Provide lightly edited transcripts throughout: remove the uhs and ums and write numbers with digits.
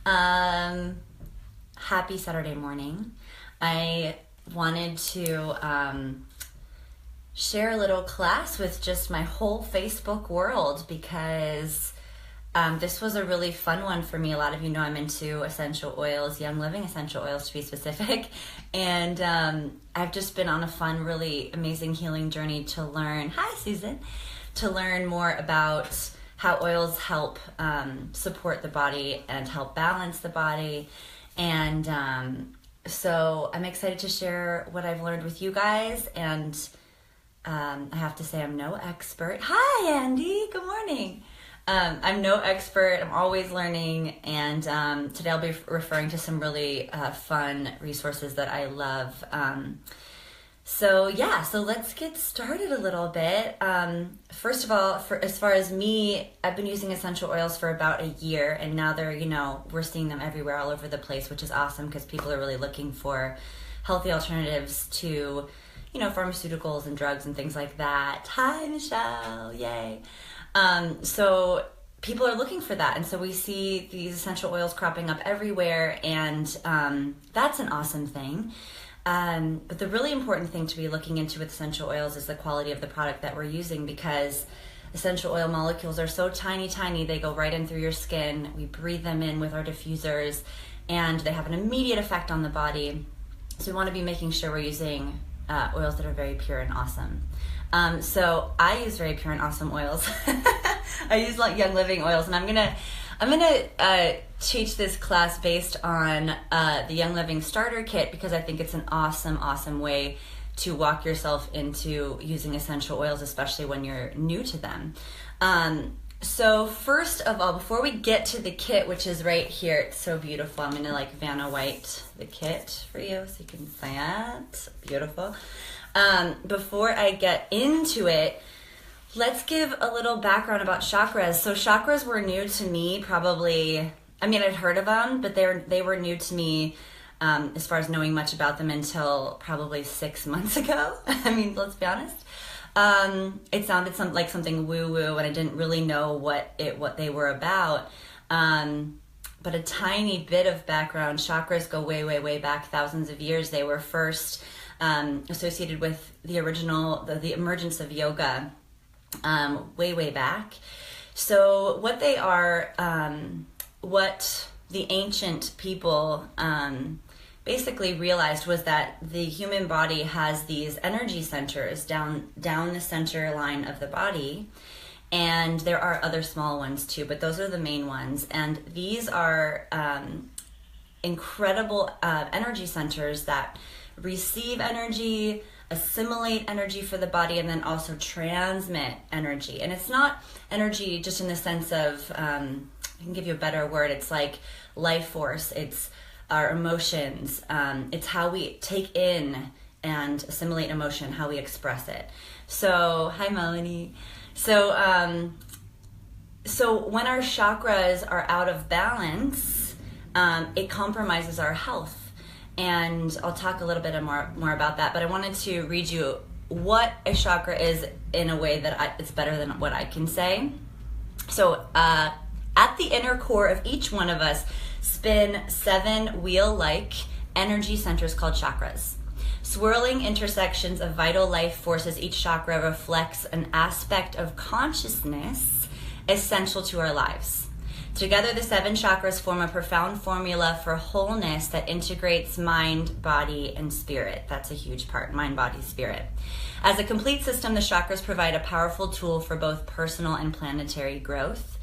Happy Saturday morning. I wanted to share a little class with just my whole Facebook world because this was a really fun one for me. A lot of you know I'm into essential oils, Young Living essential oils to be specific. And I've just been on a fun, really amazing healing journey to learn, hi Susan, to learn more about how oils help support the body and help balance the body. And so I'm excited to share what I've learned with you guys. And I have to say I'm no expert. Hi, Andy. Good morning. I'm no expert. I'm always learning. And today I'll be referring to some really fun resources that I love. So let's get started a little bit. First of all, as far as me, I've been using essential oils for about a year, and now they're, we're seeing them everywhere all over the place, which is awesome because people are really looking for healthy alternatives to, pharmaceuticals and drugs and things like that. Hi, Michelle. Yay. So people are looking for that. And so we see these essential oils cropping up everywhere, and that's an awesome thing. But the really important thing to be looking into with essential oils is the quality of the product that we're using, because essential oil molecules are so tiny, they go right in through your skin. We breathe them in with our diffusers, and they have an immediate effect on the body. So we want to be making sure we're using oils that are very pure and awesome. So I use very pure and awesome oils. I use Young Living oils, and I'm gonna teach this class based on the Young Living Starter Kit because I think it's an awesome way to walk yourself into using essential oils, especially when you're new to them. So first of all, before we get to the kit, which is right here, it's so beautiful. I'm gonna Vanna White the kit for you so you can see it. Beautiful. Before I get into it, let's give a little background about chakras. So chakras were new to me probably, I'd heard of them, but they were new to me as far as knowing much about them until probably 6 months ago. Let's be honest. It sounded like something woo-woo, and I didn't really know what they were about. But a tiny bit of background, chakras go way back, thousands of years. They were first associated with the emergence of yoga way back. So what they are, what the ancient people basically realized was that the human body has these energy centers down the center line of the body, and there are other small ones too, but those are the main ones. And these are incredible energy centers that receive energy, assimilate energy for the body, and then also transmit energy. And it's not energy just in the sense of, I can give you a better word, it's like life force, it's our emotions, it's how we take in and assimilate emotion, how we express it. So, hi Melanie. So when our chakras are out of balance, it compromises our health. And I'll talk a little bit more about that, but I wanted to read you what a chakra is in a way that it's better than what I can say. So at the inner core of each one of us spin 7 wheel-like energy centers called chakras. Swirling intersections of vital life forces, each chakra reflects an aspect of consciousness essential to our lives. Together, the 7 chakras form a profound formula for wholeness that integrates mind, body, and spirit. That's a huge part, mind, body, spirit. As a complete system, the chakras provide a powerful tool for both personal and planetary growth.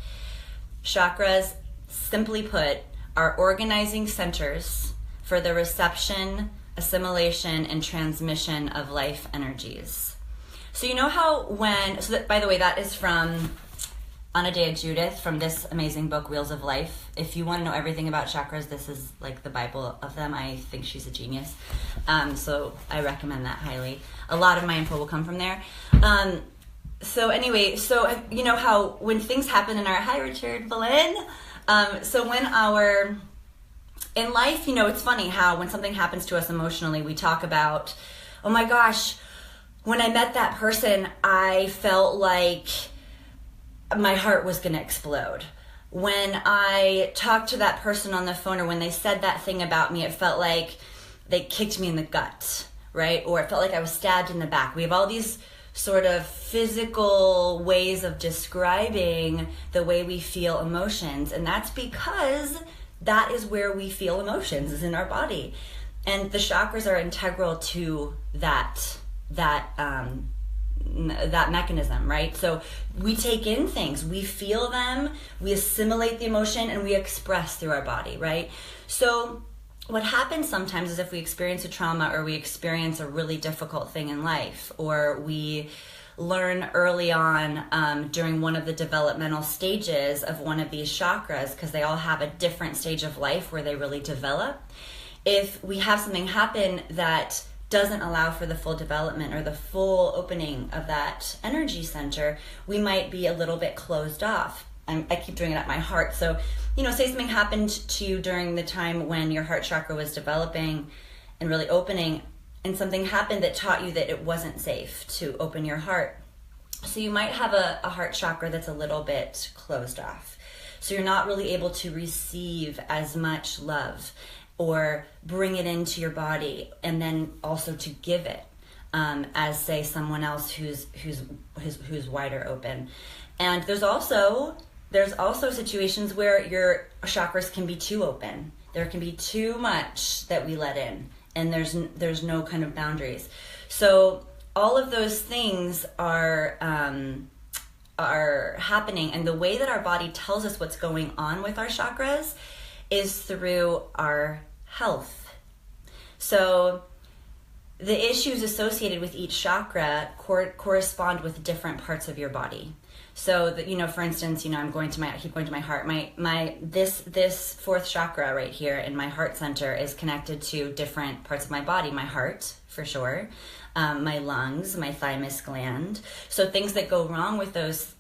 Chakras, simply put, are organizing centers for the reception, assimilation, and transmission of life energies. So you know how by the way, that is from Anadea Judith from this amazing book, Wheels of Life. If you want to know everything about chakras, this is like the Bible of them. I think she's a genius. So I recommend that highly. A lot of my info will come from there. So you know how when things happen in our, hi Richard Boleyn. In life, it's funny how when something happens to us emotionally, we talk about, oh my gosh, when I met that person, I felt like my heart was going to explode. when I talked to that person on the phone, or when they said that thing about me, it felt like they kicked me in the gut, right? Or it felt like I was stabbed in the back. We have all these sort of physical ways of describing the way we feel emotions, and that's because that is where we feel emotions, is in our body. And the chakras are integral to that mechanism, right? So we take in things, we feel them, we assimilate the emotion, and we express through our body, right? So what happens sometimes is if we experience a trauma, or we experience a really difficult thing in life, or we learn early on during one of the developmental stages of one of these chakras, because they all have a different stage of life where they really develop. If we have something happen that doesn't allow for the full development or the full opening of that energy center, we might be a little bit closed off. I keep doing it at my heart. So, say something happened to you during the time when your heart chakra was developing and really opening, and something happened that taught you that it wasn't safe to open your heart. So you might have a heart chakra that's a little bit closed off. So you're not really able to receive as much love or bring it into your body, and then also to give it as, say, someone else who's wider open. And there's also situations where your chakras can be too open. There can be too much that we let in, and there's no kind of boundaries. So all of those things are happening, and the way that our body tells us what's going on with our chakras is through our health. So the issues associated with each chakra correspond with different parts of your body. So that, for instance, I keep going to my heart. This fourth chakra right here in my heart center is connected to different parts of my body. My heart, for sure, my lungs, my thymus gland. So things that go wrong with those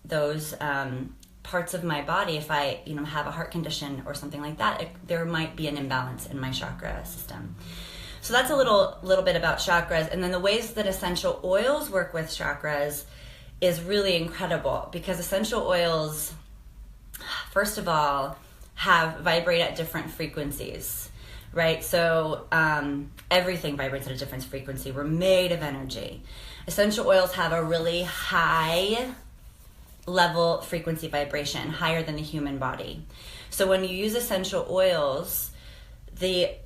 parts of my body, if I have a heart condition or something like that, there might be an imbalance in my chakra system. So that's a little bit about chakras. And then the ways that essential oils work with chakras is really incredible, because essential oils, first of all, vibrate at different frequencies, right? So everything vibrates at a different frequency. We're made of energy. Essential oils have a really high level frequency vibration, higher than the human body. So when you use essential oils, the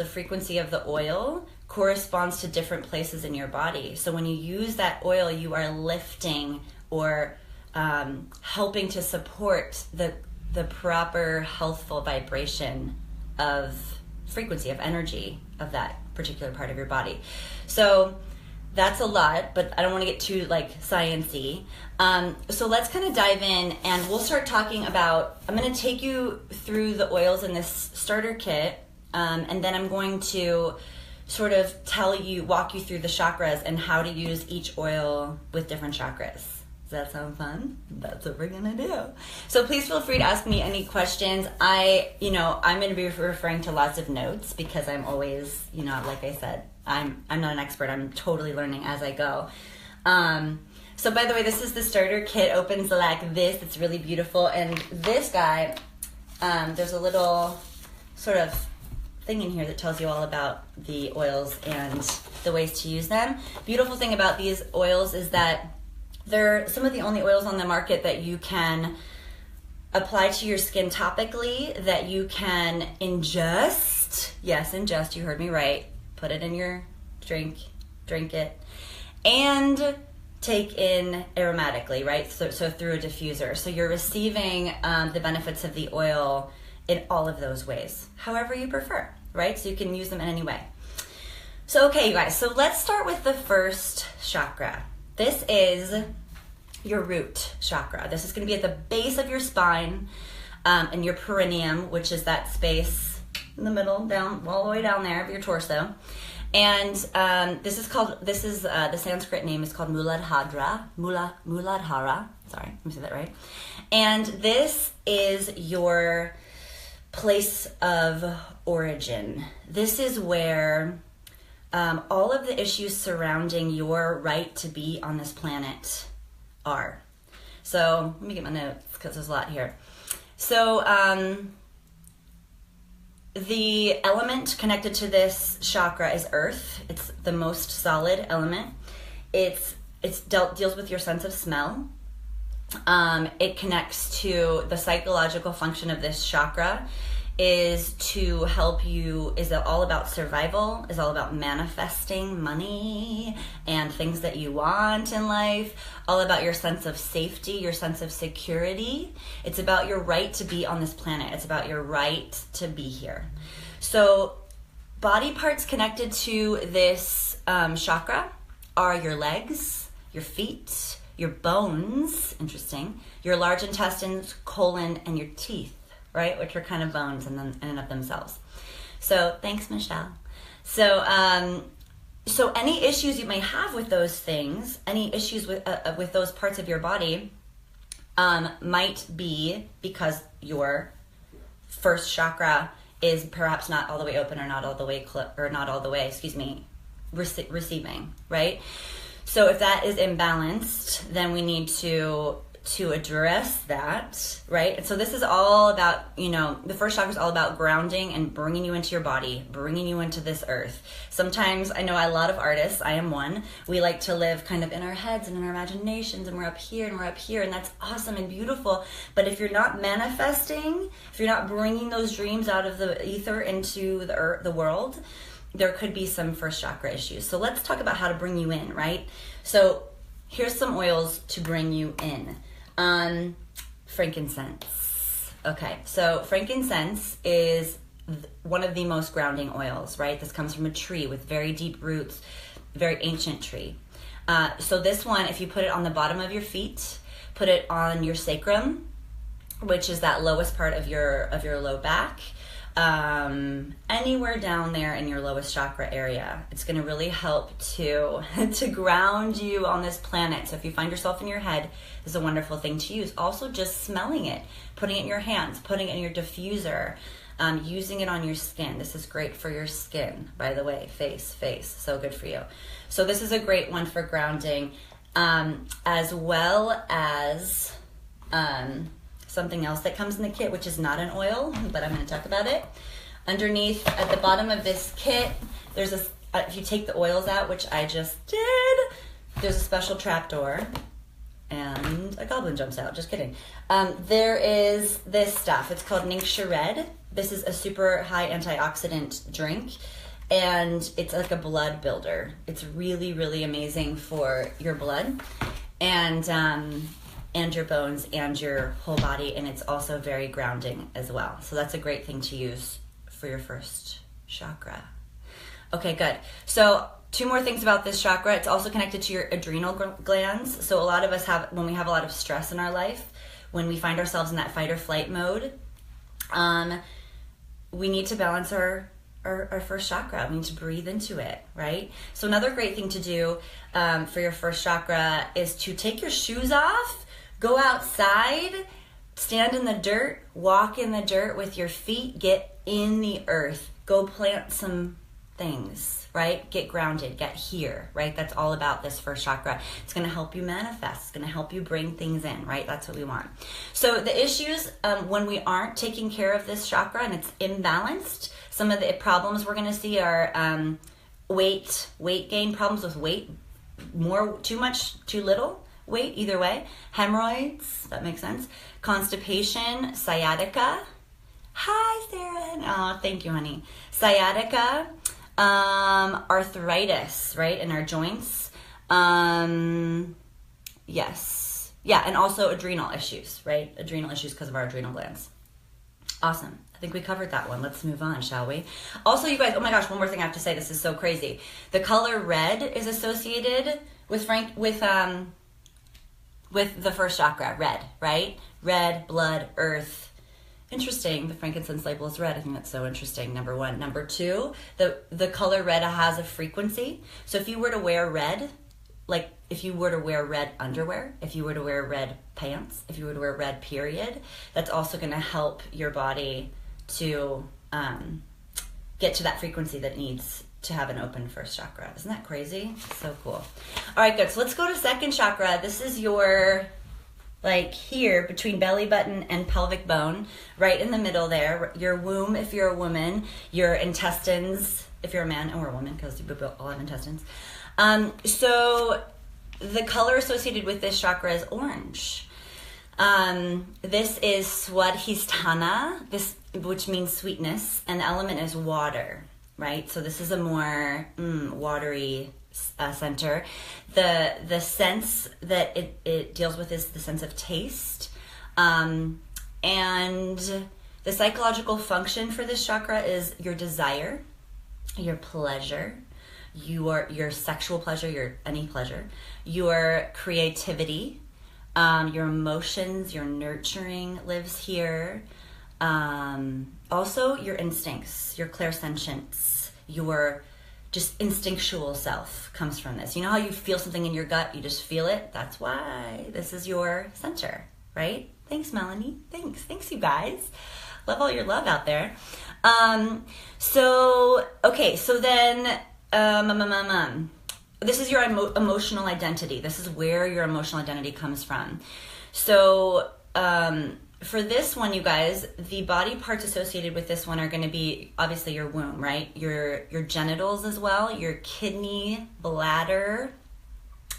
frequency of the oil corresponds to different places in your body. So when you use that oil, you are lifting or helping to support the proper healthful vibration of frequency, of energy of that particular part of your body. So that's a lot, but I don't want to get too sciencey. So let's kind of dive in, and we'll start talking about, I'm going to take you through the oils in this starter kit, and then I'm going to sort of walk you through the chakras and how to use each oil with different chakras. Does that sound fun? That's what we're gonna do. So please feel free to ask me any questions. I'm gonna be referring to lots of notes, because I'm always, like I said, I'm not an expert. I'm totally learning as I go. So by the way, this is the starter kit. Opens like this. It's really beautiful. And this guy, there's a little sort of thing in here that tells you all about the oils and the ways to use them. Beautiful thing about these oils is that they're some of the only oils on the market that you can apply to your skin topically, that you can ingest. Yes, ingest, you heard me right. Put it in your drink it, and take in aromatically, right? So through a diffuser. So you're receiving the benefits of the oil in all of those ways, however you prefer, right? So you can use them in any way. So okay, you guys, so let's start with the first chakra. This is your root chakra. This is going to be at the base of your spine, and your perineum, which is that space in the middle, down all the way down there of your torso. And the Sanskrit name is called Muladhara. Sorry, let me say that right. And this is your place of origin. This is where all of the issues surrounding your right to be on this planet are. So let me get my notes, because there's a lot here. So the element connected to this chakra is earth. It's the most solid element. Deals with your sense of smell. It connects to the psychological function of this chakra is to help you, is all about survival, is all about manifesting money and things that you want in life, all about your sense of safety, your sense of security. It's about your right to be on this planet. It's about your right to be here. So body parts connected to this chakra are your legs, your feet, your bones, interesting, your large intestines, colon, and your teeth, right? Which are kind of bones in and of themselves. So thanks, Michelle. So any issues you may have with those things, any issues with those parts of your body, might be because your first chakra is perhaps not all the way open or not all the way receiving, right? So if that is imbalanced, then we need to address that, right? And so this is all about, the first chakra is all about grounding and bringing you into your body, bringing you into this earth. Sometimes, I know a lot of artists, I am one, we like to live kind of in our heads and in our imaginations, and we're up here and we're up here, and that's awesome and beautiful. But if you're not manifesting, if you're not bringing those dreams out of the ether into the world, there could be some first chakra issues. So let's talk about how to bring you in, right? So here's some oils to bring you in. Frankincense. Okay, so frankincense is one of the most grounding oils, right? This comes from a tree with very deep roots, very ancient tree. So this one, if you put it on the bottom of your feet, put it on your sacrum, which is that lowest part of your low back, anywhere down there in your lowest chakra area. It's going to really help to ground you on this planet. So if you find yourself in your head, this is a wonderful thing to use. Also, just smelling it, putting it in your hands, putting it in your diffuser, using it on your skin. This is great for your skin, by the way. Face, so good for you. So this is a great one for grounding, as well as something else that comes in the kit, which is not an oil, but I'm going to talk about it. Underneath, at the bottom of this kit, there's if you take the oils out, which I just did, there's a special trapdoor, and a goblin jumps out. Just kidding. There is this stuff. It's called Ningxia Red. This is a super high antioxidant drink, and it's like a blood builder. It's really, really amazing for your blood, and your bones and your whole body, and it's also very grounding as well. So that's a great thing to use for your first chakra. Okay, good. So 2 more things about this chakra. It's also connected to your adrenal glands. So a lot of us when we have a lot of stress in our life, when we find ourselves in that fight or flight mode, we need to balance our first chakra. We need to breathe into it, right? So another great thing to do for your first chakra is to take your shoes off, go outside, stand in the dirt, walk in the dirt with your feet, get in the earth, go plant some things, right? Get grounded, get here, right? That's all about this first chakra. It's going to help you manifest. It's going to help you bring things in, right? That's what we want. So the issues when we aren't taking care of this chakra and it's imbalanced, some of the problems we're going to see are weight gain, problems with weight, too much, too little weight, either way, hemorrhoids, that makes sense, constipation, sciatica. Hi, Sarah. Oh, thank you, honey. Sciatica, arthritis, right, in our joints. Yes. Yeah, and also adrenal issues, right? Adrenal issues because of our adrenal glands. Awesome. I think we covered that one. Let's move on, shall we? Also, you guys, oh my gosh, one more thing I have to say. This is so crazy. The color red is associated with the first chakra, red, right? Red, blood, earth. Interesting, the frankincense label is red. I think that's so interesting, number 1. Number 2, the color red has a frequency. So if you were to wear red, like if you were to wear red underwear, if you were to wear red pants, if you were to wear red period, that's also going to help your body to get to that frequency that needs to have an open first chakra. Isn't that crazy? So cool. All right, good. So let's go to second chakra. This is your like here between belly button and pelvic bone, right in the middle there. Your womb if you're a woman, your intestines if you're a man or a woman, because we all have intestines. So the color associated with this chakra is orange. This is Swadhisthana, which means sweetness, and the element is water, right? So this is a more watery center. The sense that it deals with is the sense of taste. And the psychological function for this chakra is your desire, your pleasure, your sexual pleasure, any pleasure, your creativity, your emotions, your nurturing lives here. Also your instincts, your clairsentience, your just instinctual self comes from this. You know how you feel something in your gut, you just feel it? That's why this is your center, right? Thanks, Melanie. Thanks you guys. Love all your love out there. So then this is your emotional identity. This is where your emotional identity comes from. So for this one, you guys, the body parts associated with this one are going to be obviously your womb, right? Your genitals as well, your kidney, bladder,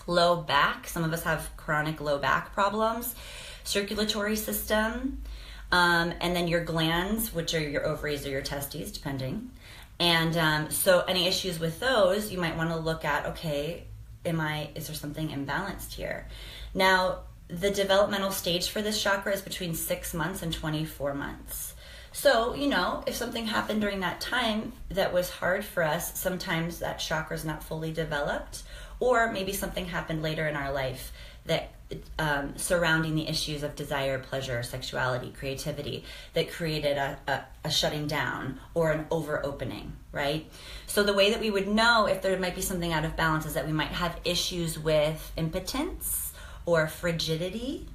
low back. Some of us have chronic low back problems, circulatory system, and then your glands, which are your ovaries or your testes, depending. And so any issues with those, you might want to look at, okay, is there something imbalanced here? Now, the developmental stage for this chakra is between 6 months and 24 months. So, if something happened during that time that was hard for us, sometimes that chakra is not fully developed, or maybe something happened later in our life that surrounding the issues of desire, pleasure, sexuality, creativity that created a shutting down or an over opening, right? So the way that we would know if there might be something out of balance is that we might have issues with impotence or frigidity,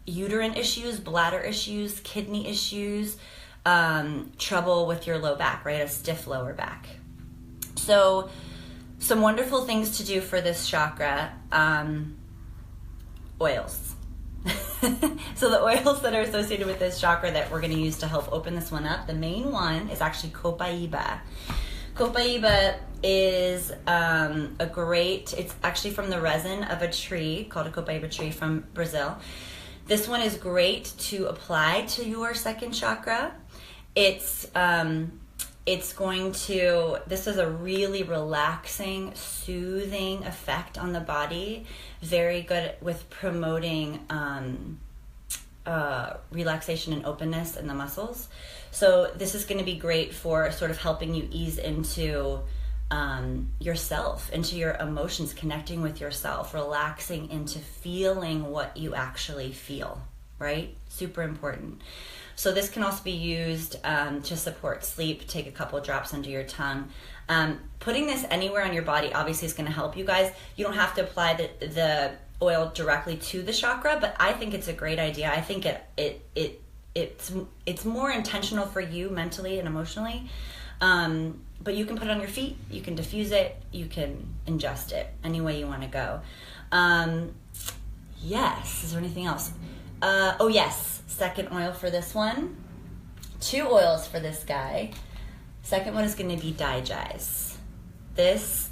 uterine issues, bladder issues, kidney issues, trouble with your low back, right? A stiff lower back. So some wonderful things to do for this chakra, oils. So the oils that are associated with this chakra that we're going to use to help open this one up, the main one is actually copaiba. Copaiba is it's actually from the resin of a tree called a copaiba tree from Brazil. This one is great to apply to your second chakra. This is a really relaxing, soothing effect on the body. Very good with promoting relaxation and openness in the muscles. So this is going to be great for sort of helping you ease into yourself, into your emotions, connecting with yourself, relaxing into feeling what you actually feel, right? Super important. So this can also be used to support sleep. Take a couple drops under your tongue. Putting this anywhere on your body obviously is going to help you guys. You don't have to apply the oil directly to the chakra, but I think it's a great idea. I think it's more intentional for you mentally and emotionally. But you can put it on your feet, you can diffuse it, you can ingest it any way you want to go. Yes, is there anything else? Yes, second oil for this one. 2 oils for this guy. Second one is going to be Digest. This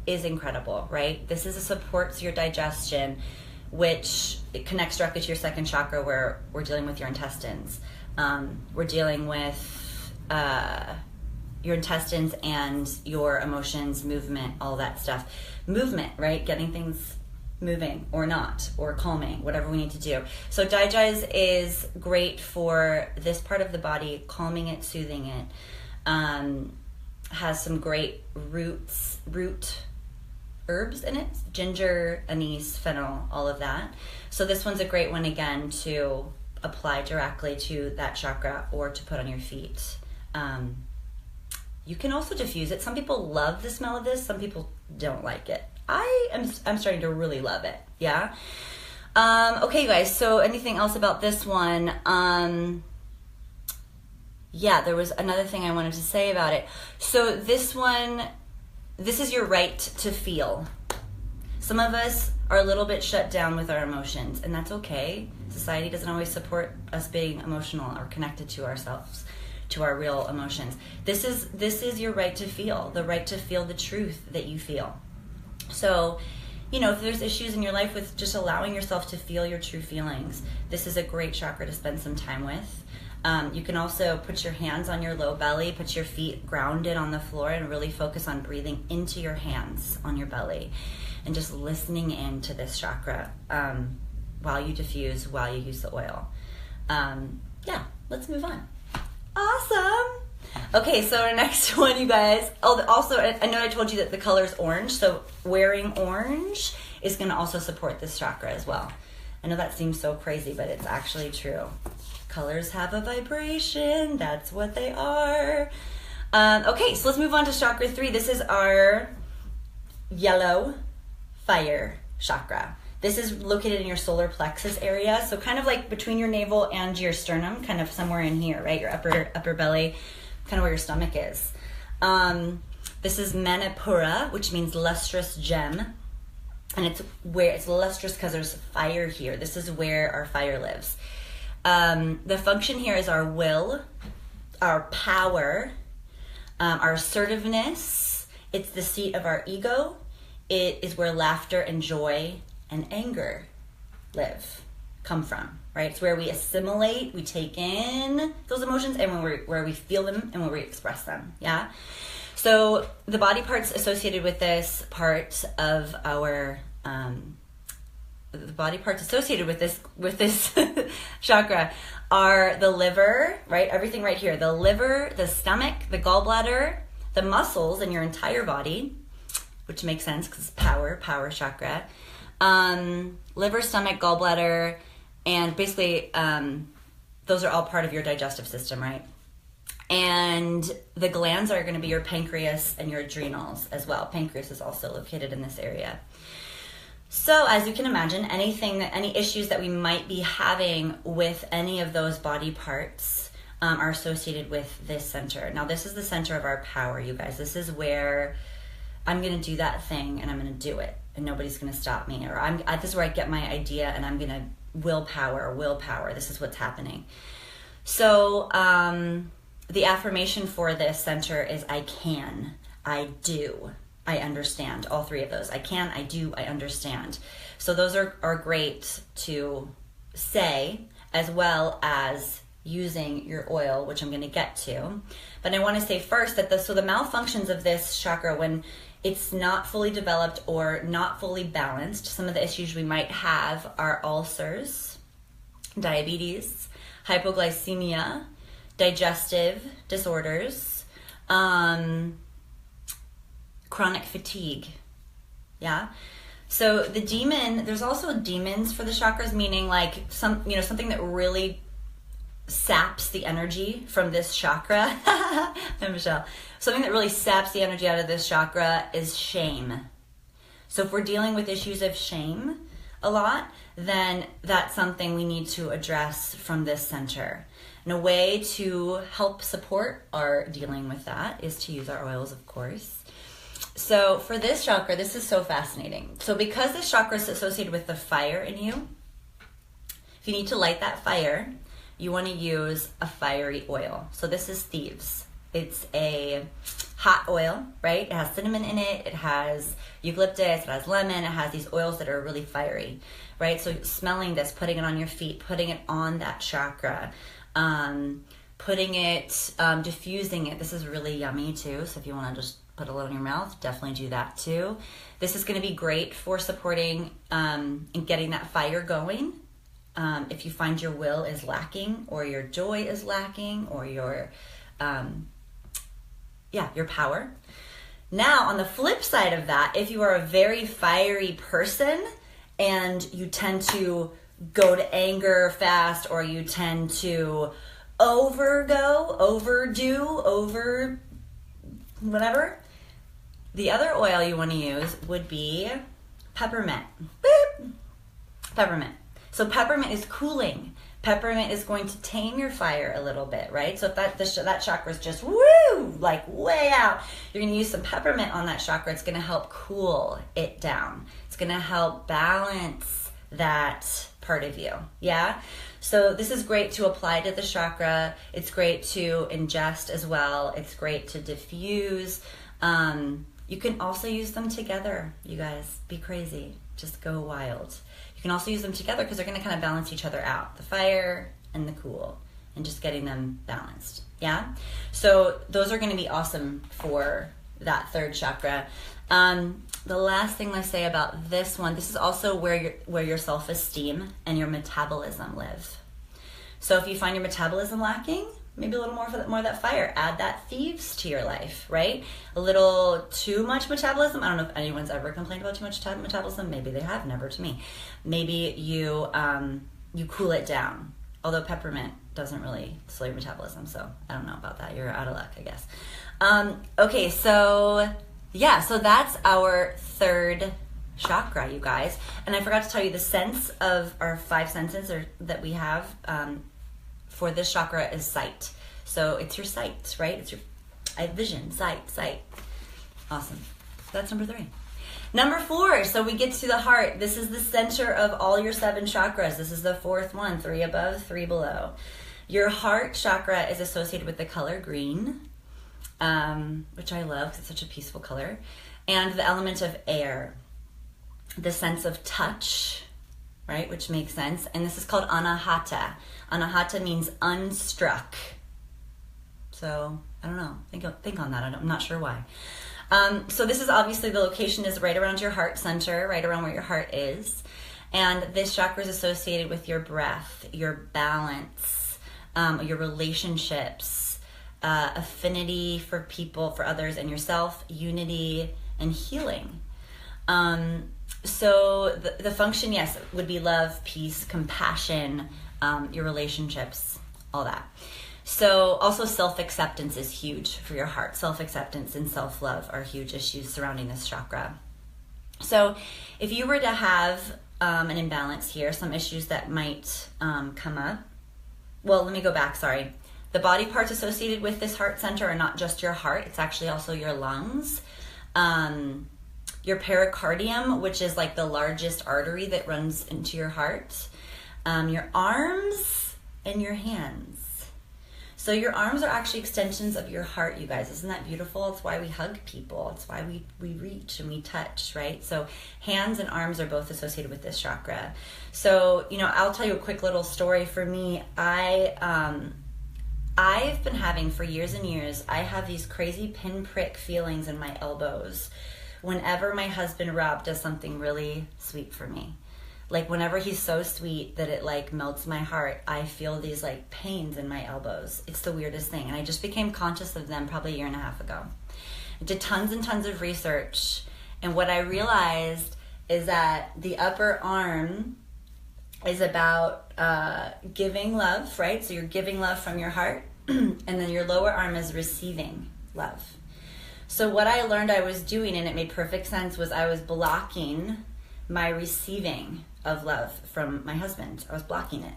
is incredible, right? This supports your digestion, which it connects directly to your second chakra where we're dealing with your intestines. We're dealing with your intestines and your emotions, movement, all that stuff. Movement, right? Getting things moving or not, or calming, whatever we need to do. So Digest is great for this part of the body, calming it, soothing it. Has some great root herbs in it, ginger, anise, fennel, all of that. So this one's a great one again to apply directly to that chakra or to put on your feet. You can also diffuse it. Some people love the smell of this, some people don't like it. I'm starting to really love it. Yeah. Okay, guys. So anything else about this one? Yeah, there was another thing I wanted to say about it. So this one, this is your right to feel. Some of us are a little bit shut down with our emotions, and that's okay. Society doesn't always support us being emotional or connected to ourselves, to our real emotions. This is your right to feel, the right to feel the truth that you feel. So, you know, if there's issues in your life with just allowing yourself to feel your true feelings, this is a great chakra to spend some time with. You can also put your hands on your low belly, put your feet grounded on the floor, and really focus on breathing into your hands on your belly and just listening into this chakra while you diffuse, while you use the oil. Yeah, let's move on. Awesome. Okay, so our next one, you guys. Oh, also, I know I told you that the color is orange, so wearing orange is going to also support this chakra as well. I know that seems so crazy, but it's actually true. Colors have a vibration. That's what they are. Okay, so let's move on to chakra 3. This is our yellow fire chakra. This is located in your solar plexus area, so kind of like between your navel and your sternum, kind of somewhere in here, right? Your upper belly, kind of where your stomach is. This is Manipura, which means lustrous gem, and it's lustrous because there's fire here. This is where our fire lives. The function here is our will, our power, our assertiveness. It's the seat of our ego. It is where laughter and joy and anger come from, right? It's where we assimilate, we take in those emotions, and where we feel them and where we express them, yeah? So the body parts associated with this part of our, the body parts associated with this chakra are the liver, right? Everything right here, the liver, the stomach, the gallbladder, the muscles in your entire body, which makes sense because it's power chakra. Liver, stomach, gallbladder, and basically those are all part of your digestive system, right? And the glands are going to be your pancreas and your adrenals as well. Pancreas is also located in this area. So as you can imagine, any issues that we might be having with any of those body parts are associated with this center. Now this is the center of our power, you guys. This is where I'm going to do that thing and I'm going to do it and nobody's going to stop me. Or this is where I get my idea and I'm going to willpower. This is what's happening. So the affirmation for this center is I can, I do, I understand. All three of those. I can, I do, I understand. So those are great to say, as well as using your oil, which I'm going to get to. But I want to say first that the malfunctions of this chakra, when it's not fully developed or not fully balanced, some of the issues we might have are ulcers, diabetes, hypoglycemia, digestive disorders, chronic fatigue. Yeah. So there's also demons for the chakras, meaning like something that really saps the energy from this chakra. And Michelle, something that really saps the energy out of this chakra is shame. So if we're dealing with issues of shame a lot, then that's something we need to address from this center. And a way to help support our dealing with that is to use our oils, of course. So for this chakra, this is so fascinating. So because this chakra is associated with the fire in you, if you need to light that fire, you want to use a fiery oil. So this is Thieves. It's a hot oil, right? It has cinnamon in it. It has eucalyptus. It has lemon. It has these oils that are really fiery, right? So smelling this, putting it on your feet, putting it on that chakra, putting it, diffusing it. This is really yummy too. So if you want to just put a little in your mouth, definitely do that too. This is going to be great for supporting and getting that fire going. If you find your will is lacking or your joy is lacking or your power. Now, on the flip side of that, if you are a very fiery person and you tend to go to anger fast or you tend to overdo, whatever, the other oil you want to use would be peppermint. Beep. Peppermint. So peppermint is cooling. Peppermint is going to tame your fire a little bit, right? So if that chakra is just woo, like way out, you're going to use some peppermint on that chakra. It's going to help cool it down. It's going to help balance that part of you. Yeah. So this is great to apply to the chakra. It's great to ingest as well. It's great to diffuse. You can also use them together, you guys. Be crazy. Just go wild. You can also use them together because they're going to kind of balance each other out. The fire and the cool, and just getting them balanced. Yeah? So those are going to be awesome for that third chakra. The last thing I say about this one, this is also where your self-esteem and your metabolism live. So if you find your metabolism lacking, maybe a little more of that fire. Add that thieves to your life, right? A little too much metabolism. I don't know if anyone's ever complained about too much metabolism. Maybe they have, never to me. Maybe you cool it down. Although peppermint doesn't really slow your metabolism, so I don't know about that. You're out of luck, I guess. Okay, so yeah, so that's our third chakra, you guys. And I forgot to tell you the sense of our 5 senses that we have for this chakra is sight. So it's your sight, right? It's your vision, sight. Awesome. That's number 3. Number 4, so we get to the heart. This is the center of all your 7 chakras. This is the 4th one, 3 above, 3 below. Your heart chakra is associated with the color green, which I love because it's such a peaceful color, and the element of air, the sense of touch, right, which makes sense. And this is called anahata. Anahata means unstruck. So I don't know. Think on that. I'm not sure why. So this is obviously, the location is right around your heart center, right around where your heart is. And this chakra is associated with your breath, your balance, your relationships, affinity for people, for others and yourself, unity and healing. So the function, yes, would be love, peace, compassion, your relationships, all that. So also self-acceptance is huge for your heart. Self-acceptance and self-love are huge issues surrounding this chakra. So if you were to have an imbalance here, some issues that might come up. Well, let me go back, sorry. The body parts associated with this heart center are not just your heart. It's actually also your lungs. Your pericardium, which is like the largest artery that runs into your heart. Your arms and your hands. So your arms are actually extensions of your heart, you guys. Isn't that beautiful? It's why we hug people. It's why we reach and we touch, right? So hands and arms are both associated with this chakra. So, I'll tell you a quick little story. For me, I've been having for years and years, I have these crazy pinprick feelings in my elbows whenever my husband Rob does something really sweet for me. Like whenever he's so sweet that it like melts my heart, I feel these like pains in my elbows. It's the weirdest thing. And I just became conscious of them probably a year and a half ago. I did tons and tons of research. And what I realized is that the upper arm is about giving love, right? So you're giving love from your heart. And then your lower arm is receiving love. So what I learned I was doing, and it made perfect sense, was I was blocking my receiving of love from my husband. I was blocking it.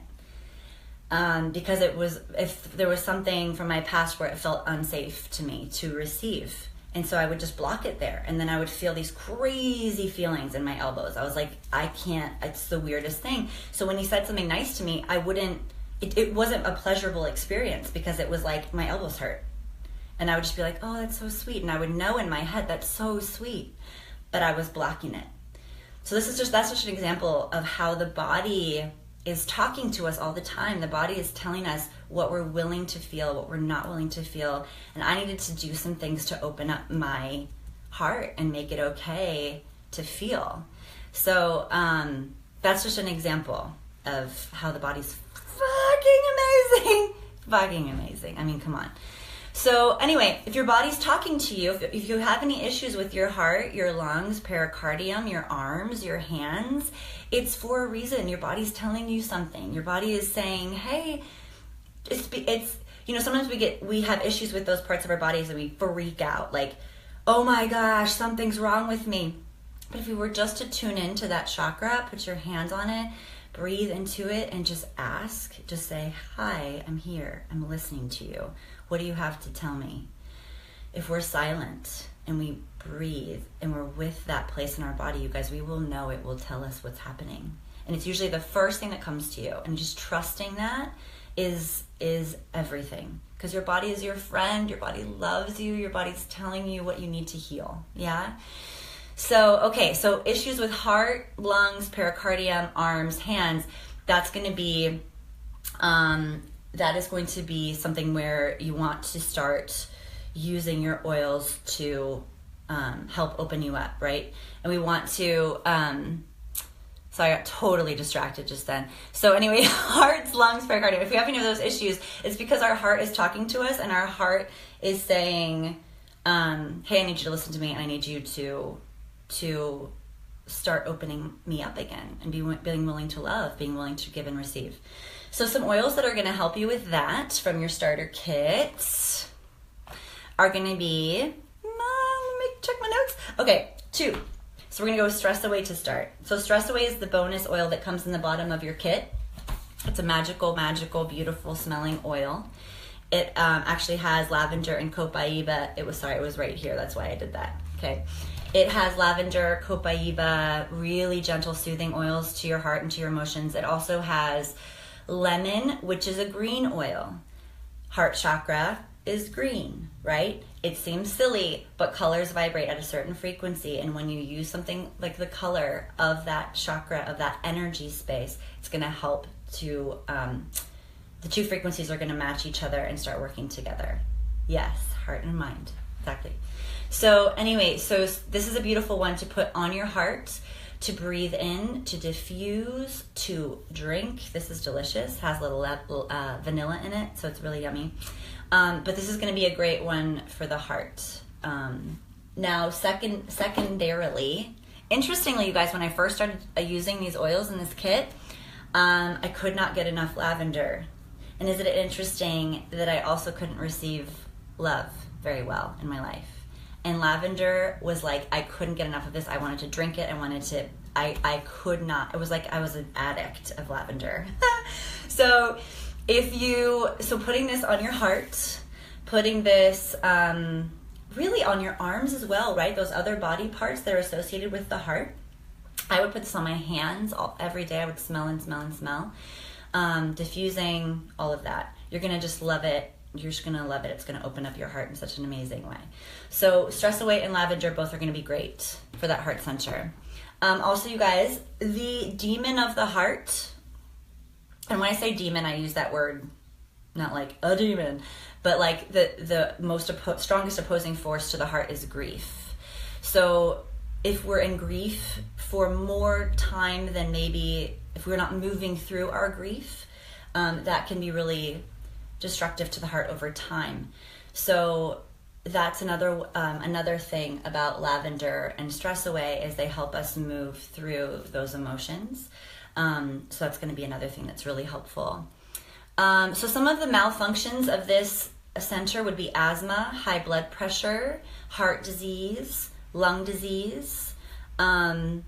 Because if there was something from my past where it felt unsafe to me to receive. And so I would just block it there. And then I would feel these crazy feelings in my elbows. I was like, I can't, it's the weirdest thing. So when he said something nice to me, it wasn't a pleasurable experience because it was like my elbows hurt. And I would just be like, oh, that's so sweet. And I would know in my head, that's so sweet. But I was blocking it. So that's just an example of how the body is talking to us all the time. The body is telling us what we're willing to feel, what we're not willing to feel. And I needed to do some things to open up my heart and make it okay to feel. So that's just an example of how the body's fucking amazing. Fucking amazing. I mean, come on. So anyway, if your body's talking to you, if you have any issues with your heart, your lungs, pericardium, your arms, your hands, it's for a reason. Your body's telling you something. Your body is saying, hey, it's sometimes we have issues with those parts of our bodies and we freak out like, oh my gosh, something's wrong with me. But if you were just to tune into that chakra, put your hands on it, breathe into it and just ask. Just say, hi, I'm here. I'm listening to you. What do you have to tell me? If we're silent and we breathe and we're with that place in our body, you guys, we will know. It will tell us what's happening. And it's usually the first thing that comes to you. And just trusting that is everything. Because your body is your friend. Your body loves you. Your body's telling you what you need to heal. Yeah? So, okay. So issues with heart, lungs, pericardium, arms, hands, that's going to be, that is going to be something where you want to start using your oils to help open you up, right? And we want to, so I got totally distracted just then. So anyway, hearts, lungs, pericardium. If we have any of those issues, it's because our heart is talking to us and our heart is saying, hey, I need you to listen to me and I need you to start opening me up again and being willing to love, being willing to give and receive. So some oils that are going to help you with that from your starter kit are going to be, let me check my notes. Okay, 2. So we're going to go with Stress Away to start. So Stress Away is the bonus oil that comes in the bottom of your kit. It's a magical, beautiful smelling oil. It actually has lavender and copaiba. It was right here. That's why I did that. Okay. It has lavender, copaiba, really gentle, soothing oils to your heart and to your emotions. It also has lemon, which is a green oil. Heart chakra is green, right? It seems silly, but colors vibrate at a certain frequency. And when you use something like the color of that chakra, of that energy space, it's going to help to, the two frequencies are going to match each other and start working together. Yes, heart and mind. Exactly. So anyway, so this is a beautiful one to put on your heart, to breathe in, to diffuse, to drink. This is delicious. Has a little vanilla in it, so it's really yummy. But this is going to be a great one for the heart. Now, secondarily, interestingly, you guys, when I first started using these oils in this kit, I could not get enough lavender. And isn't it interesting that I also couldn't receive love very well in my life? And lavender was like, I couldn't get enough of this. I wanted to drink it. I could not. It was like I was an addict of lavender. So putting this on your heart, putting this really on your arms as well, right? Those other body parts that are associated with the heart. I would put this on my hands every day. I would smell and smell and smell. Diffusing, all of that. You're going to just love it. You're just going to love it. It's going to open up your heart in such an amazing way. So Stress Away and lavender both are going to be great for that heart center. Also, you guys, the demon of the heart, and when I say demon, I use that word not like a demon, but like the most strongest opposing force to the heart is grief. So if we're in grief for more time than maybe if we're not moving through our grief, that can be really destructive to the heart over time. So that's another thing about lavender and Stress Away is they help us move through those emotions. So that's going to be another thing that's really helpful. So some of the malfunctions of this center would be asthma, high blood pressure, heart disease, lung disease, and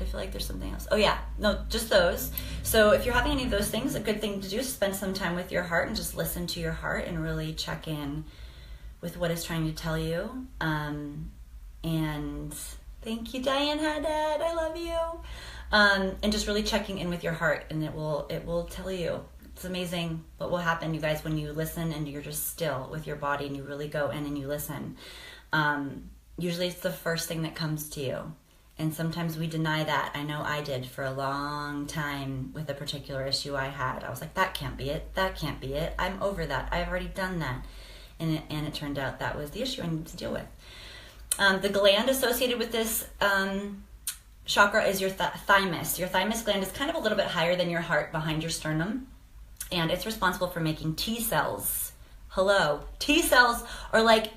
I feel like there's something else. Oh yeah, no, just those. So if you're having any of those things, a good thing to do is spend some time with your heart and just listen to your heart and really check in with what it's trying to tell you. And thank you, Diane Haddad. I love you. And just really checking in with your heart, and it will tell you. It's amazing what will happen, you guys, when you listen and you're just still with your body and you really go in and you listen. Usually it's the first thing that comes to you. And sometimes we deny that. I know I did for a long time with a particular issue I had. I was like, that can't be it. That can't be it. I'm over that. I've already done that. And it turned out that was the issue I needed to deal with. The gland associated with this chakra is your thymus. Your thymus gland is kind of a little bit higher than your heart behind your sternum. And it's responsible for making T cells. Hello. T cells are like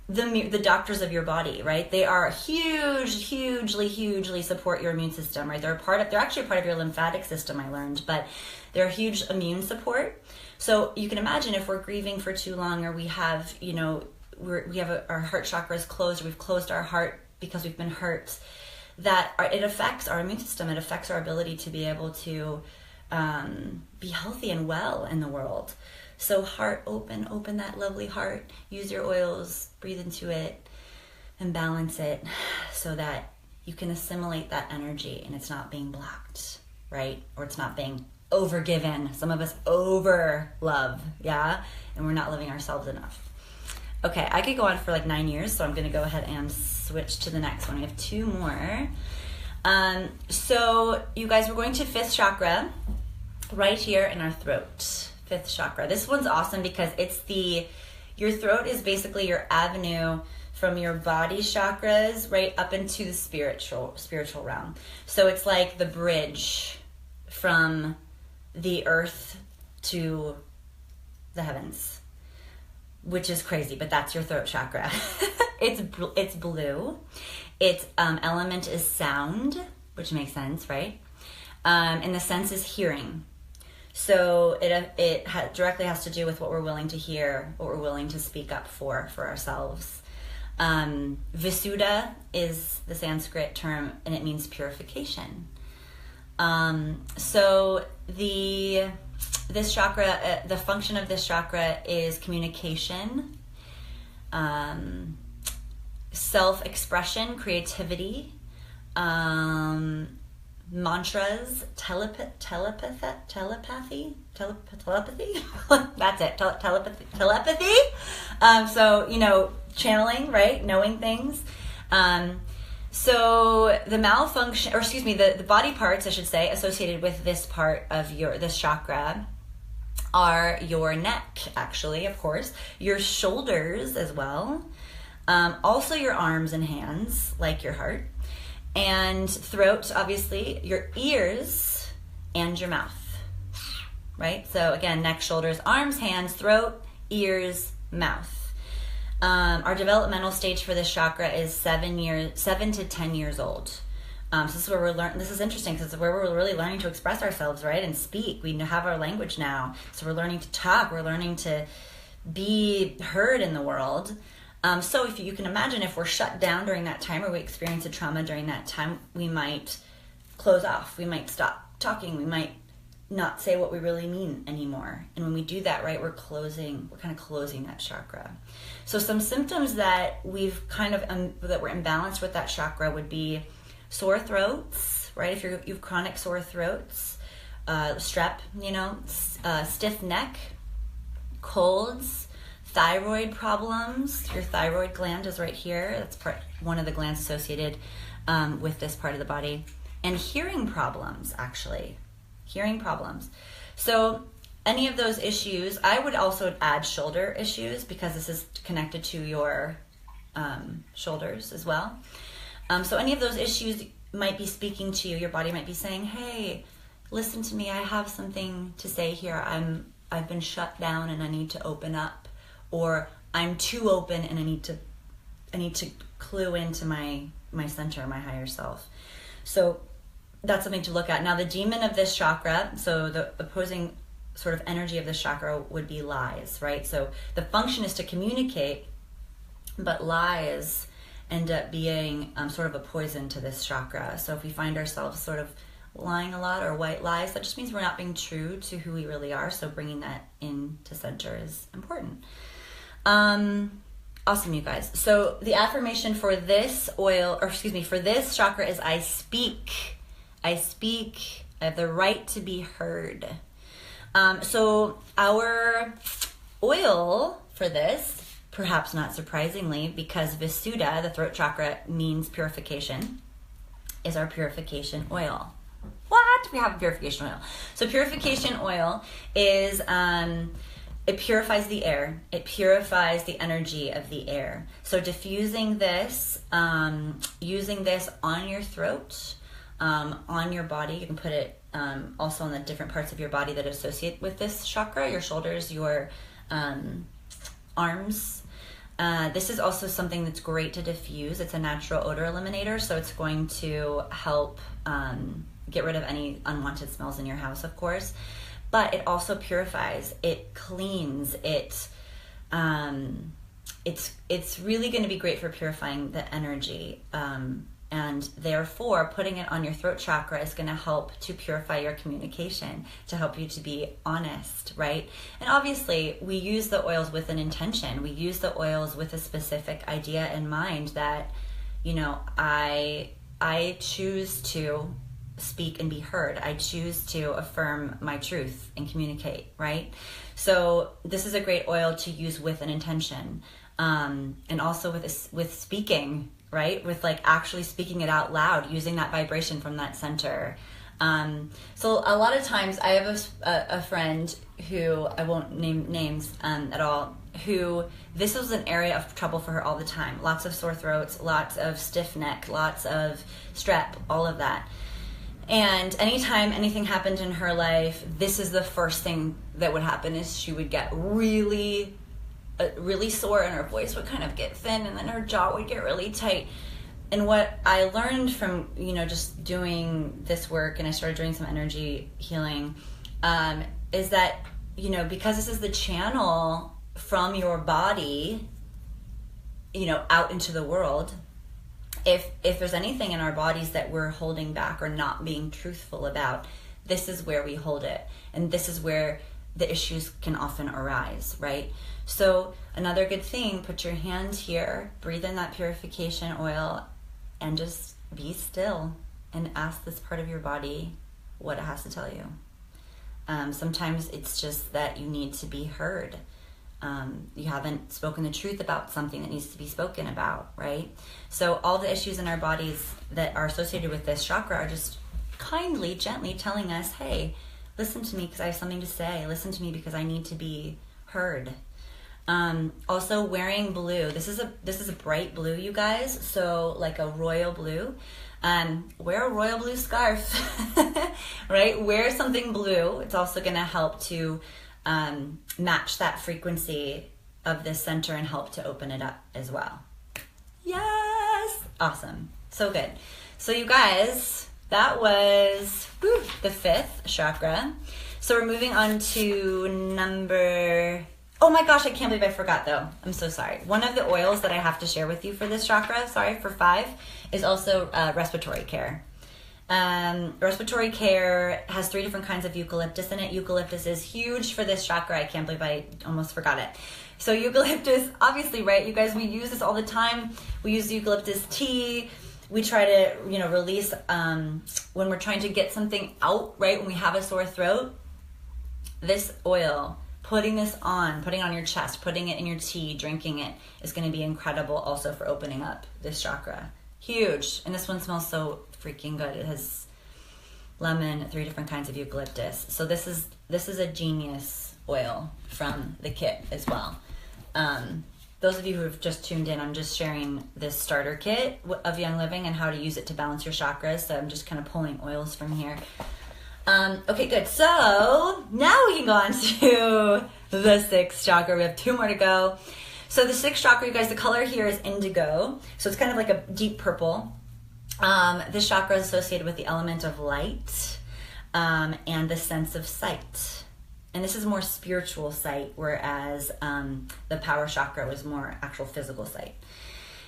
the doctors of your body, right? They are hugely support your immune system, right? They're actually a part of your lymphatic system, I learned, but they're a huge immune support. So you can imagine if we're grieving for too long, or we have, our heart chakra is closed, or we've closed our heart because we've been hurt, it affects our immune system. It affects our ability to be able to be healthy and well in the world. So heart open that lovely heart. Use your oils, breathe into it, and balance it so that you can assimilate that energy and it's not being blocked, right? Or it's not being overgiven. Some of us over love, yeah? And we're not loving ourselves enough. Okay, I could go on for like 9 years, so I'm going to go ahead and switch to the next one. We have 2 more. So you guys, we're going to 5th chakra right here in our throat. 5th chakra. This one's awesome because your throat is basically your avenue from your body chakras right up into the spiritual realm. So it's like the bridge from the earth to the heavens, which is crazy, but that's your throat chakra. It's blue. Its element is sound, which makes sense, right? And the sense is hearing. So it directly has to do with what we're willing to hear, what we're willing to speak up for ourselves. Visuddha is the Sanskrit term, and it means purification. So this chakra, the function of this chakra is communication, self-expression, creativity, mantras, telepathy. That's it. Telepathy. So, channeling, right? Knowing things. So the malfunction, or excuse me, the body parts, I should say, associated with this part of this chakra are your neck, actually, of course, your shoulders as well, also your arms and hands, like your heart, and throat, obviously, your ears, and your mouth, right? So again, neck, shoulders, arms, hands, throat, ears, mouth. Our developmental stage for this chakra is 7 to 10 years old. So this is where we're learning. This is interesting because it's where we're really learning to express ourselves, right? And speak. We have our language now. So we're learning to talk. We're learning to be heard in the world. So if you can imagine, if we're shut down during that time or we experience a trauma during that time, we might close off. We might stop talking. We might not say what we really mean anymore. And when we do that, right, we're kind of closing that chakra. So some symptoms that we've that we're imbalanced with that chakra would be sore throats, right? If you've chronic sore throats, strep, stiff neck, colds, thyroid problems. Your thyroid gland is right here. That's one of the glands associated with this part of the body. And hearing problems, actually. Hearing problems. So any of those issues, I would also add shoulder issues because this is connected to your shoulders as well. So any of those issues might be speaking to you. Your body might be saying, hey, listen to me. I have something to say here. I've been shut down and I need to open up. Or I'm too open and I need to clue into my center, my higher self. So that's something to look at. Now, the demon of this chakra, so the opposing sort of energy of this chakra would be lies, right? So the function is to communicate, but lies end up being sort of a poison to this chakra. So if we find ourselves sort of lying a lot or white lies, that just means we're not being true to who we really are. So bringing that into center is important. Awesome, you guys. So the affirmation for this for this chakra is I speak. I have the right to be heard. So our oil for this, perhaps not surprisingly, because Visuddha, the throat chakra, means purification, is our purification oil. What? We have a purification oil. So purification oil is, it purifies the air. It purifies the energy of the air. So diffusing this, using this on your throat, on your body. You can put it also on the different parts of your body that associate with this chakra, your shoulders, your arms. This is also something that's great to diffuse. It's a natural odor eliminator, so it's going to help get rid of any unwanted smells in your house, of course. But it also purifies. It cleans. It's really going to be great for purifying the energy. And therefore, putting it on your throat chakra is going to help to purify your communication, to help you to be honest, right? And obviously, we use the oils with an intention. We use the oils with a specific idea in mind that, you know, I choose to speak and be heard. I choose to affirm my truth and communicate, right? So this is a great oil to use with an intention. And also with speaking, right? With like actually speaking it out loud, using that vibration from that center. So a lot of times I have a friend who, I won't name names at all, who this was an area of trouble for her all the time. Lots of sore throats, lots of stiff neck, lots of strep, all of that. And anytime anything happened in her life, this is the first thing that would happen, is she would get really sore, and her voice would kind of get thin, and then her jaw would get really tight. And what I learned from, you know, just doing this work, and I started doing some energy healing, is that, you know, because this is the channel from your body, you know, out into the world, if there's anything in our bodies that we're holding back or not being truthful about, this is where we hold it. And this is where the issues can often arise, right? So another good thing, put your hand here, breathe in that purification oil, and just be still and ask this part of your body what it has to tell you. Sometimes it's just that you need to be heard. You haven't spoken the truth about something that needs to be spoken about, right? So all the issues in our bodies that are associated with this chakra are just kindly, gently telling us, hey, listen to me because I have something to say. Listen to me because I need to be heard. Also wearing blue. This is a bright blue, you guys. So like a royal blue. Wear a royal blue scarf, right? Wear something blue. It's also going to help to match that frequency of this center and help to open it up as well. Yes! Awesome. So good. So you guys, that was the 5th chakra. So we're moving on to number... Oh my gosh, I can't believe I forgot though. I'm so sorry. One of the oils that I have to share with you for this chakra, for 5, is also respiratory care. Respiratory care has 3 different kinds of eucalyptus in it. Eucalyptus is huge for this chakra. I can't believe I almost forgot it. So eucalyptus, obviously, right? You guys, we use this all the time. We use eucalyptus tea. We try to, you know, release when we're trying to get something out, right? When we have a sore throat, this oil, putting it on your chest, putting it in your tea, drinking it, is going to be incredible also for opening up this chakra. Huge. And this one smells so freaking good. It has lemon, 3 different kinds of eucalyptus. So this is a genius oil from the kit as well. Those of you who have just tuned in, I'm just sharing this starter kit of Young Living and how to use it to balance your chakras. So I'm just kind of pulling oils from here. Okay, good. So now we can go on to the 6th chakra. We have 2 more to go. So the 6th chakra, you guys, the color here is indigo. So it's kind of like a deep purple. This chakra is associated with the element of light and the sense of sight. And this is more spiritual sight, whereas the power chakra was more actual physical sight.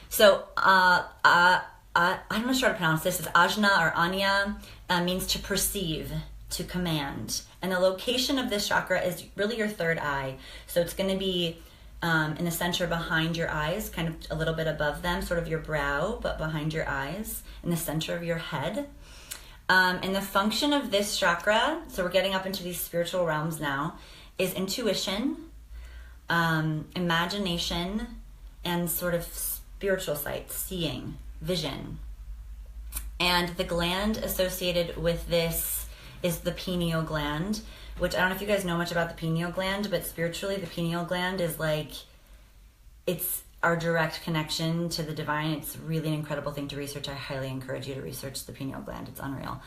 So I'm not sure how to pronounce this. It's Ajna or Anya, means to perceive, to command. And the location of this chakra is really your 3rd eye. So it's going to be in the center behind your eyes, kind of a little bit above them, sort of your brow, but behind your eyes, in the center of your head. And the function of this chakra, so we're getting up into these spiritual realms now, is intuition, imagination, and sort of spiritual sight, seeing, vision. And the gland associated with this is the pineal gland, which I don't know if you guys know much about the pineal gland, but spiritually the pineal gland is like, it's our direct connection to the divine. It's really an incredible thing to research. I highly encourage you to research the pineal gland. It's unreal.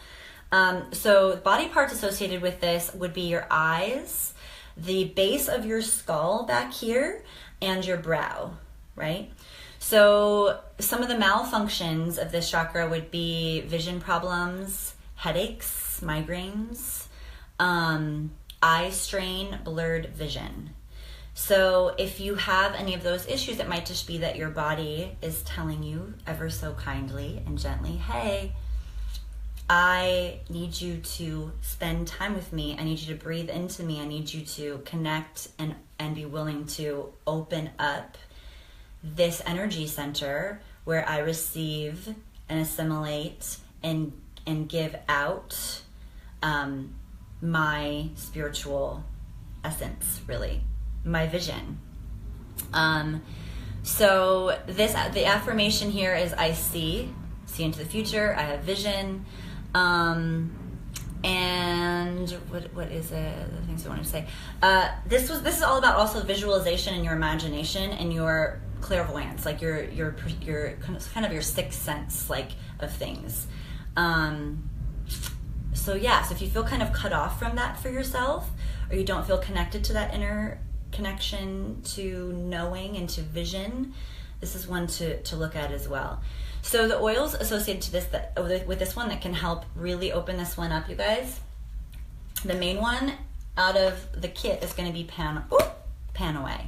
So body parts associated with this would be your eyes, the base of your skull back here, and your brow, right? So some of the malfunctions of this chakra would be vision problems, headaches, migraines, eye strain, blurred vision. So if you have any of those issues, it might just be that your body is telling you ever so kindly and gently, hey, I need you to spend time with me. I need you to breathe into me. I need you to connect and be willing to open up this energy center where I receive and assimilate and give out my spiritual essence, really, my vision. So the affirmation here is I see into the future, I have vision. And what is it? The things I want to say. This is all about also visualization and your imagination and your clairvoyance, like your kind of your sixth sense, like, of things. So if you feel kind of cut off from that for yourself, or you don't feel connected to that inner connection to knowing and to vision, this is one to look at as well. So the oils associated to this with this one that can help really open this one up, you guys. The main one out of the kit is going to be panaway.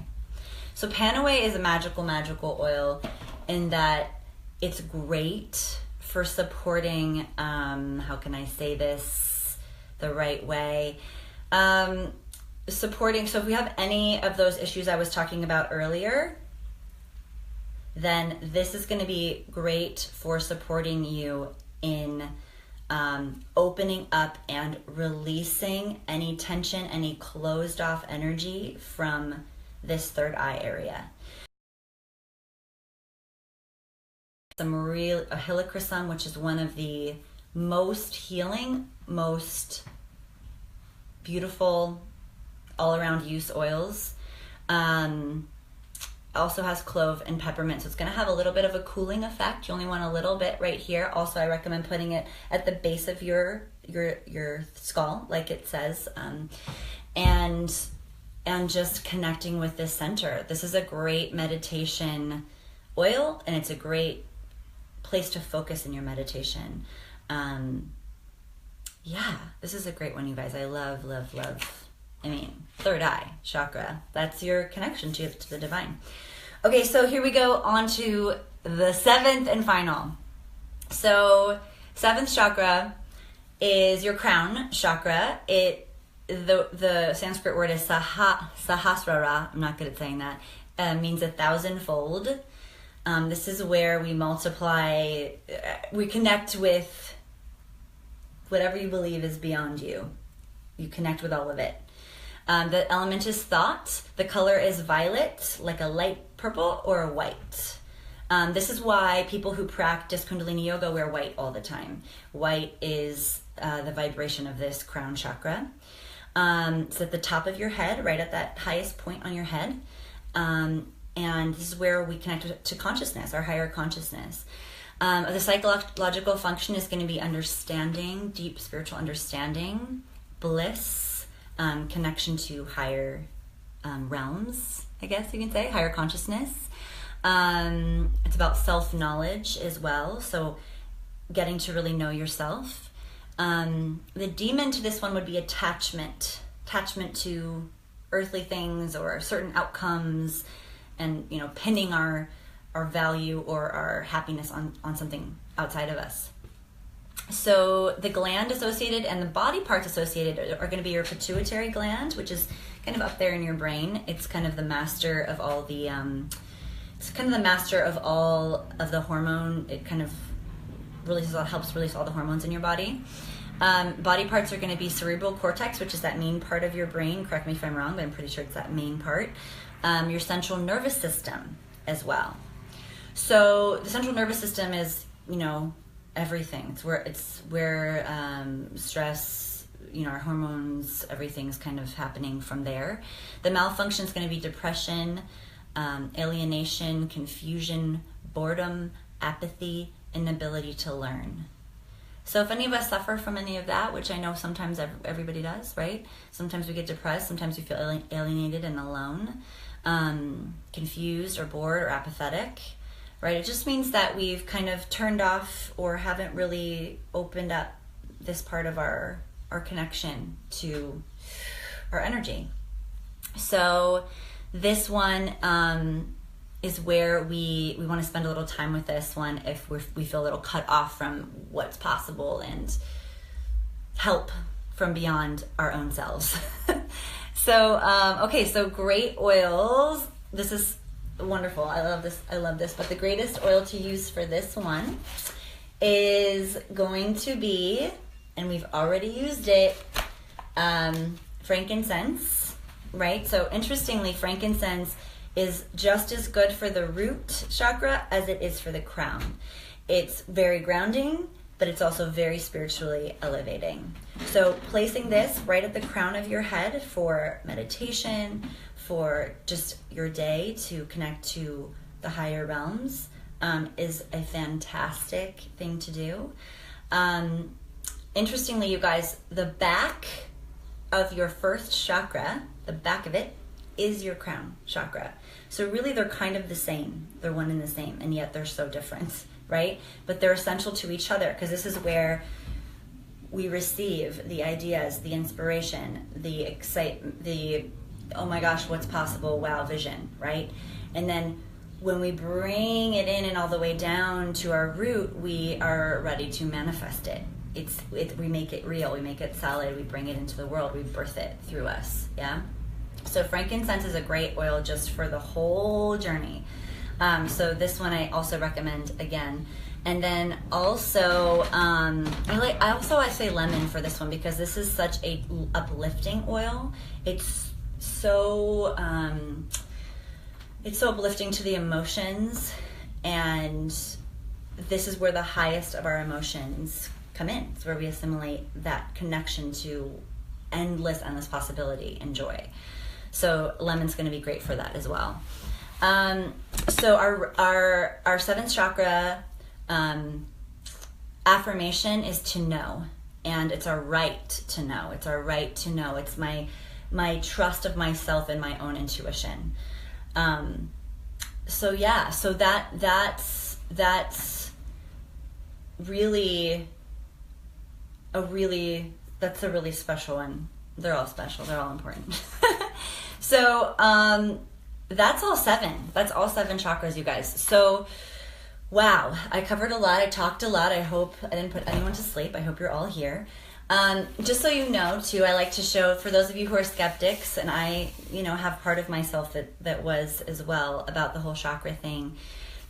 So panaway is a magical oil in that it's great for supporting, how can I say this the right way? Supporting, so if we have any of those issues I was talking about earlier, then this is going to be great for supporting you in opening up and releasing any tension, any closed off energy from this third eye area. A helichrysum, which is one of the most healing, most beautiful all-around use oils. Also has clove and peppermint, so it's going to have a little bit of a cooling effect. You only want a little bit right here. Also, I recommend putting it at the base of your skull, like it says, and just connecting with this center. This is a great meditation oil, and it's a great place to focus in your meditation. This is a great one, you guys. I love. I mean, third eye chakra. That's your connection to the divine. Okay, so here we go on to the seventh and final. So seventh chakra is your crown chakra. The Sanskrit word is sahasrara. I'm not good at saying that. Means 1,000-fold. This is where we multiply, we connect with whatever you believe is beyond you. You connect with all of it. The element is thought. The color is violet, like a light purple or a white. This is why people who practice Kundalini Yoga wear white all the time. White is the vibration of this crown chakra. It's at the top of your head, right at that highest point on your head. And this is where we connect to consciousness, our higher consciousness. The psychological function is going to be understanding, deep spiritual understanding, bliss, connection to higher realms, I guess you can say, higher consciousness. It's about self-knowledge as well, so getting to really know yourself. The demon to this one would be attachment to earthly things or certain outcomes, and pinning our value or our happiness on something outside of us. So the gland associated and the body parts associated are going to be your pituitary gland, which is kind of up there in your brain. It's kind of the master of all the hormone. It kind of helps release all the hormones in your body. Body parts are going to be cerebral cortex, which is that main part of your brain. Correct me if I'm wrong, but I'm pretty sure it's that main part. Your central nervous system as well. So the central nervous system is, everything. It's where stress, our hormones, everything is kind of happening from there. The malfunction is going to be depression, alienation, confusion, boredom, apathy, inability to learn. So if any of us suffer from any of that, which I know sometimes everybody does, right? Sometimes we get depressed, sometimes we feel alienated and alone, confused or bored or apathetic, right? It just means that we've kind of turned off or haven't really opened up this part of our connection to our energy. So This one is where we want to spend a little time with this one if we feel a little cut off from what's possible and help from beyond our own selves. So, okay, so great oils. This is wonderful. I love this. But the greatest oil to use for this one is going to be, and we've already used it, frankincense, right? So interestingly, frankincense is just as good for the root chakra as it is for the crown. It's very grounding, but it's also very spiritually elevating. So placing this right at the crown of your head for meditation, for just your day to connect to the higher realms, is a fantastic thing to do. Interestingly, you guys, the back of your first chakra, the back of it, is your crown chakra. So really they're kind of the same. They're one and the same, and yet they're so different, right? But they're essential to each other, because this is where we receive the ideas, the inspiration, the excitement, the, oh my gosh, what's possible, wow, vision, right? And then when we bring it in and all the way down to our root, we are ready to manifest it. We make it real, we make it solid, we bring it into the world, we birth it through us, yeah? So frankincense is a great oil just for the whole journey. So this one I also recommend again. And then also, I say lemon for this one, because this is such a uplifting oil. It's so uplifting to the emotions, and this is where the highest of our emotions come in. It's where we assimilate that connection to endless possibility and joy. So lemon's going to be great for that as well. So our seventh chakra affirmation is to know, and it's our right to know. It's our right to know. It's my trust of myself and my own intuition. So yeah, so that's really a really special one. They're all special. They're all important. So that's all seven. That's all seven chakras, you guys. So wow, I covered a lot. I talked a lot. I hope I didn't put anyone to sleep. I hope you're all here. Just so you know, too, I like to show, for those of you who are skeptics, and I, have part of myself that was as well, about the whole chakra thing.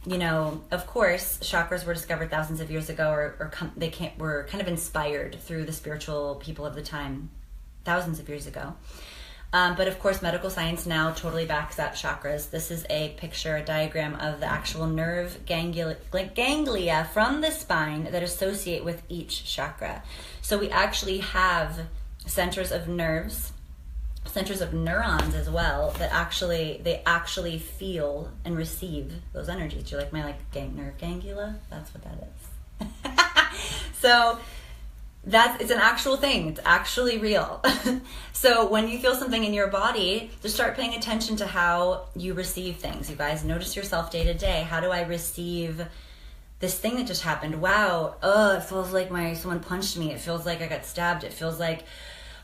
Of course, chakras were discovered thousands of years ago, were kind of inspired through the spiritual people of the time, thousands of years ago. But of course, medical science now totally backs up chakras. This is a picture, a diagram of the actual nerve ganglia from the spine that associate with each chakra. So we actually have centers of nerves, centers of neurons as well, that actually feel and receive those energies. Do you like my nerve ganglia? That's what that is. So it's an actual thing. It's actually real. So when you feel something in your body, just start paying attention to how you receive things. You guys, notice yourself day to day. How do I receive this thing that just happened? Wow, it feels like someone punched me. It feels like I got stabbed. It feels like,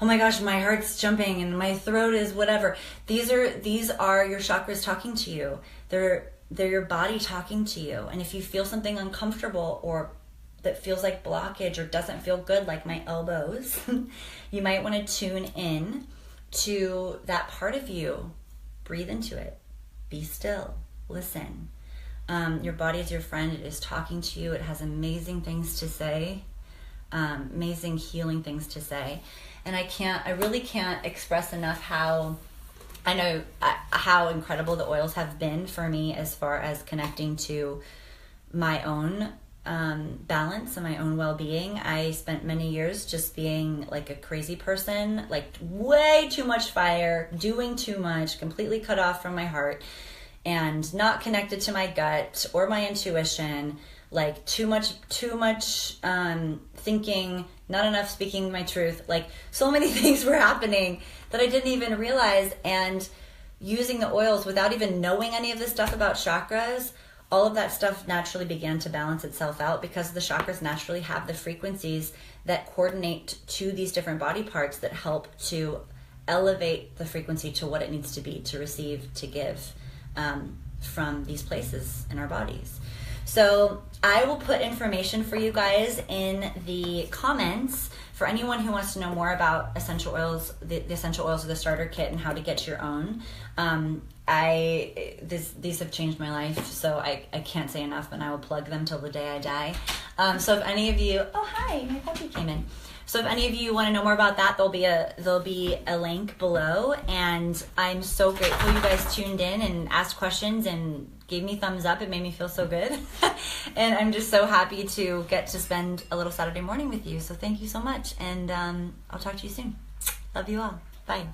oh my gosh, my heart's jumping and my throat is whatever. These are your chakras talking to you. They're your body talking to you. And if you feel something uncomfortable or that feels like blockage or doesn't feel good, like my elbows, you might want to tune in to that part of you. Breathe into it. Be still. Listen. Your body is your friend. It is talking to you. It has amazing things to say, amazing healing things to say. And I really can't express enough how incredible the oils have been for me as far as connecting to my own balance and my own well-being. I spent many years just being like a crazy person, like way too much fire, doing too much, completely cut off from my heart, and not connected to my gut or my intuition, like too much thinking, not enough speaking my truth. Like so many things were happening that I didn't even realize. And using the oils without even knowing any of this stuff about chakras, all of that stuff naturally began to balance itself out, because the chakras naturally have the frequencies that coordinate to these different body parts that help to elevate the frequency to what it needs to be to receive, to give from these places in our bodies. So I will put information for you guys in the comments for anyone who wants to know more about essential oils, the essential oils of the starter kit, and how to get your own. These have changed my life, so I can't say enough, and I will plug them till the day I die. So if any of you, oh hi, my puppy came in. So if any of you want to know more about that, there'll be a link below. And I'm so grateful you guys tuned in and asked questions and gave me thumbs up. It made me feel so good. And I'm just so happy to get to spend a little Saturday morning with you. So thank you so much. And I'll talk to you soon. Love you all. Bye.